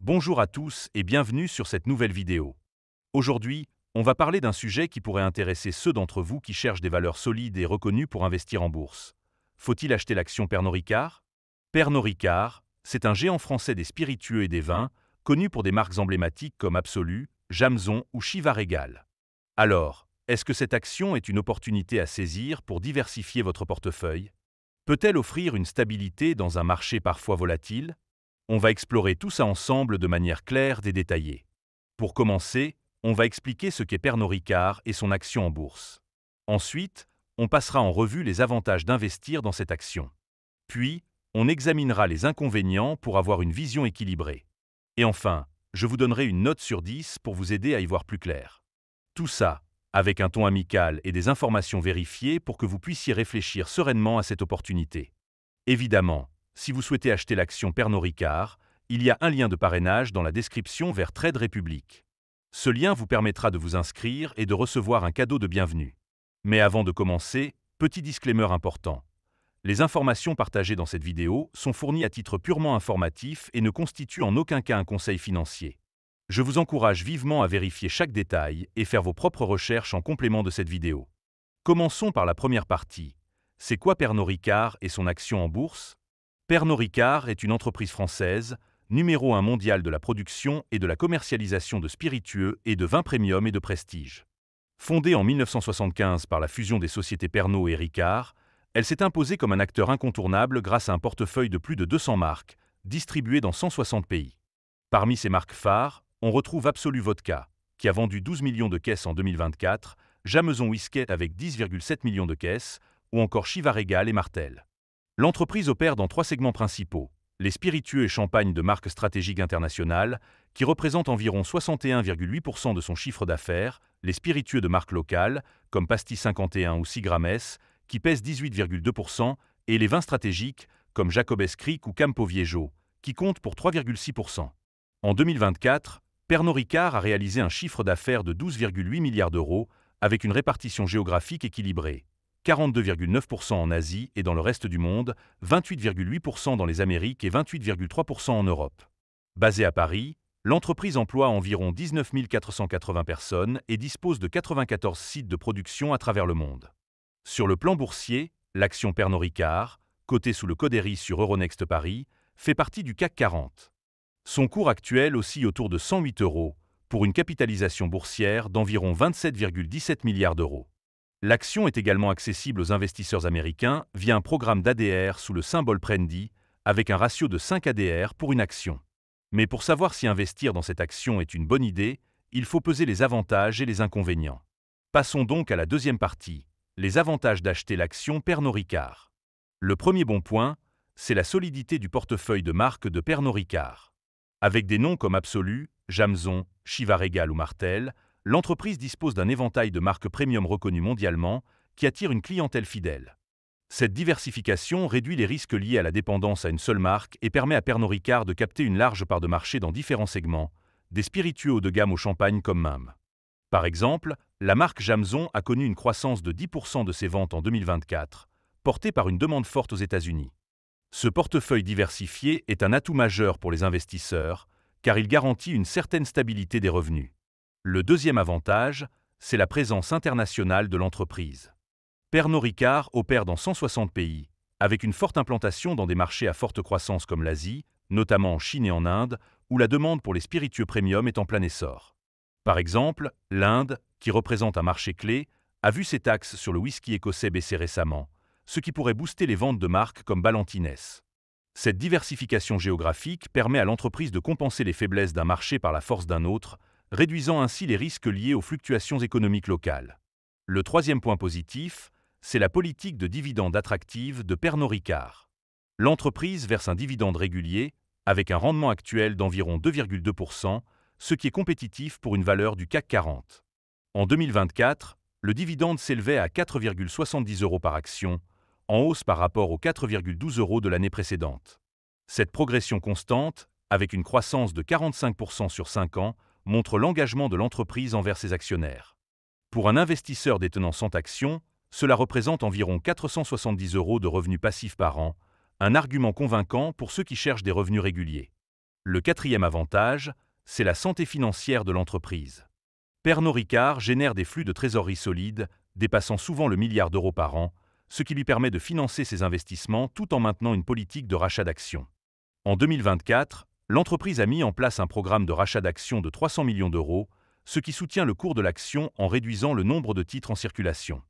Bonjour à tous et bienvenue sur cette nouvelle vidéo. Aujourd'hui, on va parler d'un sujet qui pourrait intéresser ceux d'entre vous qui cherchent des valeurs solides et reconnues pour investir en bourse. Faut-il acheter l'action Pernod Ricard? Pernod Ricard, c'est un géant français des spiritueux et des vins, connu pour des marques emblématiques comme Absolut, Jameson ou Chivas Regal. Alors, est-ce que cette action est une opportunité à saisir pour diversifier votre portefeuille? Peut-elle offrir une stabilité dans un marché parfois volatile? On va explorer tout ça ensemble de manière claire et détaillée. Pour commencer, on va expliquer ce qu'est Pernod Ricard et son action en bourse. Ensuite, on passera en revue les avantages d'investir dans cette action. Puis, on examinera les inconvénients pour avoir une vision équilibrée. Et enfin, je vous donnerai une note sur 10 pour vous aider à y voir plus clair. Tout ça, avec un ton amical et des informations vérifiées pour que vous puissiez réfléchir sereinement à cette opportunité. Évidemment, si vous souhaitez acheter l'action Pernod Ricard, il y a un lien de parrainage dans la description vers Trade Republic. Ce lien vous permettra de vous inscrire et de recevoir un cadeau de bienvenue. Mais avant de commencer, petit disclaimer important. Les informations partagées dans cette vidéo sont fournies à titre purement informatif et ne constituent en aucun cas un conseil financier. Je vous encourage vivement à vérifier chaque détail et faire vos propres recherches en complément de cette vidéo. Commençons par la première partie. C'est quoi Pernod Ricard et son action en bourse? Pernod Ricard est une entreprise française, numéro 1 mondial de la production et de la commercialisation de spiritueux et de vins premium et de prestige. Fondée en 1975 par la fusion des sociétés Pernod et Ricard, elle s'est imposée comme un acteur incontournable grâce à un portefeuille de plus de 200 marques, distribuées dans 160 pays. Parmi ces marques phares, on retrouve Absolut Vodka, qui a vendu 12 millions de caisses en 2024, Jameson Whisky avec 10,7 millions de caisses, ou encore Chivas Regal et Martell. L'entreprise opère dans 3 segments principaux, les spiritueux et champagnes de marques stratégiques internationales, qui représentent environ 61,8% de son chiffre d'affaires, les spiritueux de marques locales, comme Pastis 51 ou Sigramès, qui pèsent 18,2%, et les vins stratégiques, comme Jacobès Creek ou Campo Viejo, qui comptent pour 3,6%. En 2024, Pernod Ricard a réalisé un chiffre d'affaires de 12,8 milliards d'euros, avec une répartition géographique équilibrée. 42,9% en Asie et dans le reste du monde, 28,8% dans les Amériques et 28,3% en Europe. Basée à Paris, l'entreprise emploie environ 19 480 personnes et dispose de 94 sites de production à travers le monde. Sur le plan boursier, l'action Pernod Ricard, cotée sous le code sur Euronext Paris, fait partie du CAC 40. Son cours actuel oscille autour de 108 euros, pour une capitalisation boursière d'environ 27,17 milliards d'euros. L'action est également accessible aux investisseurs américains via un programme d'ADR sous le symbole Prendy, avec un ratio de 5 ADR pour une action. Mais pour savoir si investir dans cette action est une bonne idée, il faut peser les avantages et les inconvénients. Passons donc à la deuxième partie, les avantages d'acheter l'action Pernod Ricard. Le premier bon point, c'est la solidité du portefeuille de marques de Pernod Ricard. Avec des noms comme Absolut, Jameson, Chivas Regal ou Martell, l'entreprise dispose d'un éventail de marques premium reconnues mondialement qui attire une clientèle fidèle. Cette diversification réduit les risques liés à la dépendance à une seule marque et permet à Pernod Ricard de capter une large part de marché dans différents segments, des spiritueux haut de gamme au champagne comme Mum. Par exemple, la marque Jameson a connu une croissance de 10% de ses ventes en 2024, portée par une demande forte aux États-Unis. Ce portefeuille diversifié est un atout majeur pour les investisseurs, car il garantit une certaine stabilité des revenus. Le deuxième avantage, c'est la présence internationale de l'entreprise. Pernod Ricard opère dans 160 pays, avec une forte implantation dans des marchés à forte croissance comme l'Asie, notamment en Chine et en Inde, où la demande pour les spiritueux premium est en plein essor. Par exemple, l'Inde, qui représente un marché clé, a vu ses taxes sur le whisky écossais baisser récemment, ce qui pourrait booster les ventes de marques comme Ballantines. Cette diversification géographique permet à l'entreprise de compenser les faiblesses d'un marché par la force d'un autre, réduisant ainsi les risques liés aux fluctuations économiques locales. Le troisième point positif, c'est la politique de dividendes attractive de Pernod Ricard. L'entreprise verse un dividende régulier, avec un rendement actuel d'environ 2,2%, ce qui est compétitif pour une valeur du CAC 40. En 2024, le dividende s'élevait à 4,70 euros par action, en hausse par rapport aux 4,12 euros de l'année précédente. Cette progression constante, avec une croissance de 45% sur 5 ans, montre l'engagement de l'entreprise envers ses actionnaires. Pour un investisseur détenant 100 actions, cela représente environ 470 euros de revenus passifs par an, un argument convaincant pour ceux qui cherchent des revenus réguliers. Le quatrième avantage, c'est la santé financière de l'entreprise. Pernod Ricard génère des flux de trésorerie solides, dépassant souvent le milliard d'euros par an, ce qui lui permet de financer ses investissements tout en maintenant une politique de rachat d'actions. En 2024, l'entreprise a mis en place un programme de rachat d'actions de 300 millions d'euros, ce qui soutient le cours de l'action en réduisant le nombre de titres en circulation.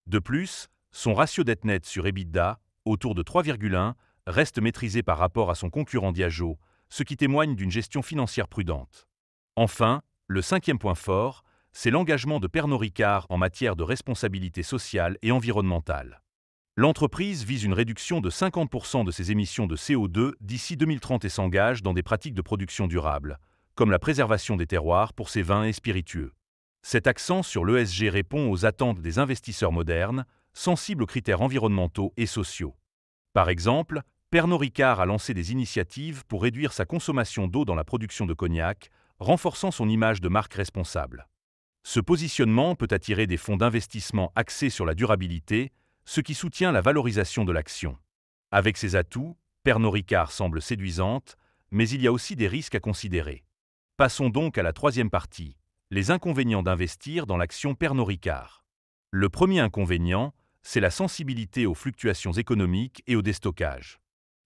De plus, son ratio dette nette sur EBITDA, autour de 3,1, reste maîtrisé par rapport à son concurrent Diageo, ce qui témoigne d'une gestion financière prudente. Enfin, le cinquième point fort, c'est l'engagement de Pernod Ricard en matière de responsabilité sociale et environnementale. L'entreprise vise une réduction de 50% de ses émissions de CO2 d'ici 2030 et s'engage dans des pratiques de production durables, comme la préservation des terroirs pour ses vins et spiritueux. Cet accent sur l'ESG répond aux attentes des investisseurs modernes, sensibles aux critères environnementaux et sociaux. Par exemple, Pernod Ricard a lancé des initiatives pour réduire sa consommation d'eau dans la production de cognac, renforçant son image de marque responsable. Ce positionnement peut attirer des fonds d'investissement axés sur la durabilité, ce qui soutient la valorisation de l'action. Avec ses atouts, Pernod Ricard semble séduisante, mais il y a aussi des risques à considérer. Passons donc à la troisième partie, les inconvénients d'investir dans l'action Pernod Ricard. Le premier inconvénient, c'est la sensibilité aux fluctuations économiques et au déstockage.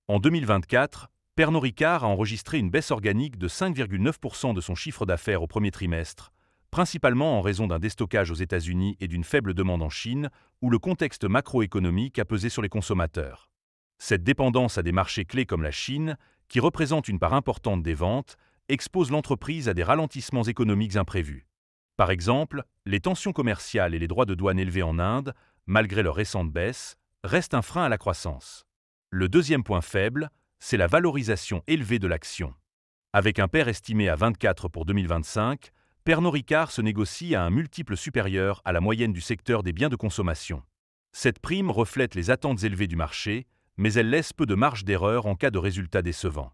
En 2024, Pernod Ricard a enregistré une baisse organique de 5,9% de son chiffre d'affaires au premier trimestre, principalement en raison d'un déstockage aux États-Unis et d'une faible demande en Chine, où le contexte macroéconomique a pesé sur les consommateurs. Cette dépendance à des marchés clés comme la Chine, qui représente une part importante des ventes, expose l'entreprise à des ralentissements économiques imprévus. Par exemple, les tensions commerciales et les droits de douane élevés en Inde, malgré leur récente baisse, restent un frein à la croissance. Le deuxième point faible, c'est la valorisation élevée de l'action. Avec un PER estimé à 24 pour 2025, Pernod Ricard se négocie à un multiple supérieur à la moyenne du secteur des biens de consommation. Cette prime reflète les attentes élevées du marché, mais elle laisse peu de marge d'erreur en cas de résultats décevants.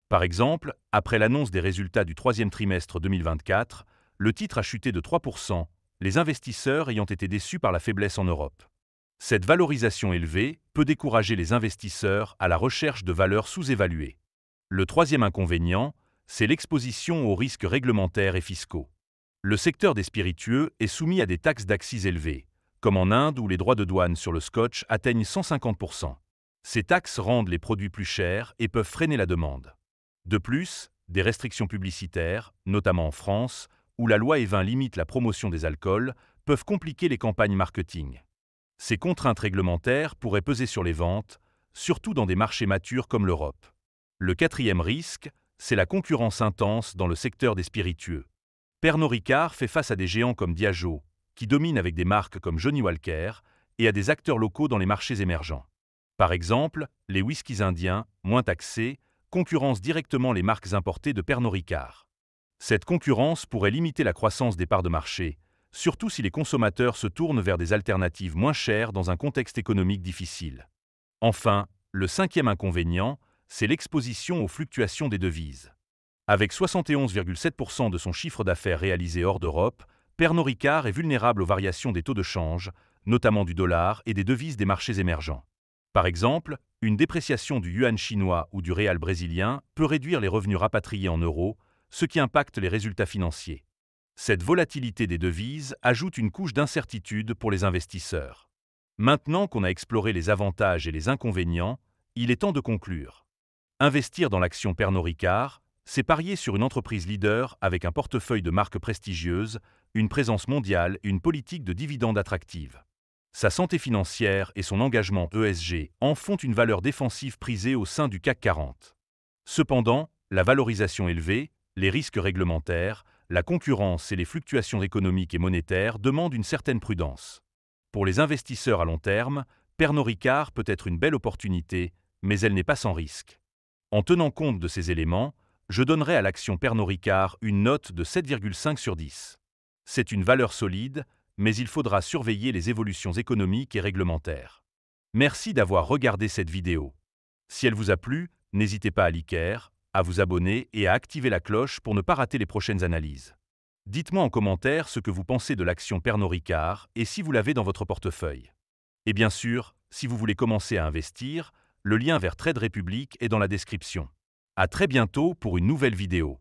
Par exemple, après l'annonce des résultats du troisième trimestre 2024, le titre a chuté de 3%, les investisseurs ayant été déçus par la faiblesse en Europe. Cette valorisation élevée peut décourager les investisseurs à la recherche de valeurs sous-évaluées. Le troisième inconvénient, c'est l'exposition aux risques réglementaires et fiscaux. Le secteur des spiritueux est soumis à des taxes d'accise élevées, comme en Inde où les droits de douane sur le scotch atteignent 150%. Ces taxes rendent les produits plus chers et peuvent freiner la demande. De plus, des restrictions publicitaires, notamment en France, où la loi E20 limite la promotion des alcools, peuvent compliquer les campagnes marketing. Ces contraintes réglementaires pourraient peser sur les ventes, surtout dans des marchés matures comme l'Europe. Le quatrième risque, c'est la concurrence intense dans le secteur des spiritueux. Pernod Ricard fait face à des géants comme Diageo, qui dominent avec des marques comme Johnnie Walker, et à des acteurs locaux dans les marchés émergents. Par exemple, les whiskies indiens, moins taxés, concurrencent directement les marques importées de Pernod Ricard. Cette concurrence pourrait limiter la croissance des parts de marché, surtout si les consommateurs se tournent vers des alternatives moins chères dans un contexte économique difficile. Enfin, le cinquième inconvénient, c'est l'exposition aux fluctuations des devises. Avec 71,7% de son chiffre d'affaires réalisé hors d'Europe, Pernod Ricard est vulnérable aux variations des taux de change, notamment du dollar et des devises des marchés émergents. Par exemple, une dépréciation du yuan chinois ou du réal brésilien peut réduire les revenus rapatriés en euros, ce qui impacte les résultats financiers. Cette volatilité des devises ajoute une couche d'incertitude pour les investisseurs. Maintenant qu'on a exploré les avantages et les inconvénients, il est temps de conclure. Investir dans l'action Pernod Ricard, c'est parier sur une entreprise leader avec un portefeuille de marques prestigieuses, une présence mondiale et une politique de dividendes attractive. Sa santé financière et son engagement ESG en font une valeur défensive prisée au sein du CAC 40. Cependant, la valorisation élevée, les risques réglementaires, la concurrence et les fluctuations économiques et monétaires demandent une certaine prudence. Pour les investisseurs à long terme, Pernod Ricard peut être une belle opportunité, mais elle n'est pas sans risque. En tenant compte de ces éléments, je donnerai à l'action Pernod Ricard une note de 7,5 sur 10. C'est une valeur solide, mais il faudra surveiller les évolutions économiques et réglementaires. Merci d'avoir regardé cette vidéo. Si elle vous a plu, n'hésitez pas à liker, à vous abonner et à activer la cloche pour ne pas rater les prochaines analyses. Dites-moi en commentaire ce que vous pensez de l'action Pernod Ricard et si vous l'avez dans votre portefeuille. Et bien sûr, si vous voulez commencer à investir, le lien vers Trade Republic est dans la description. À très bientôt pour une nouvelle vidéo.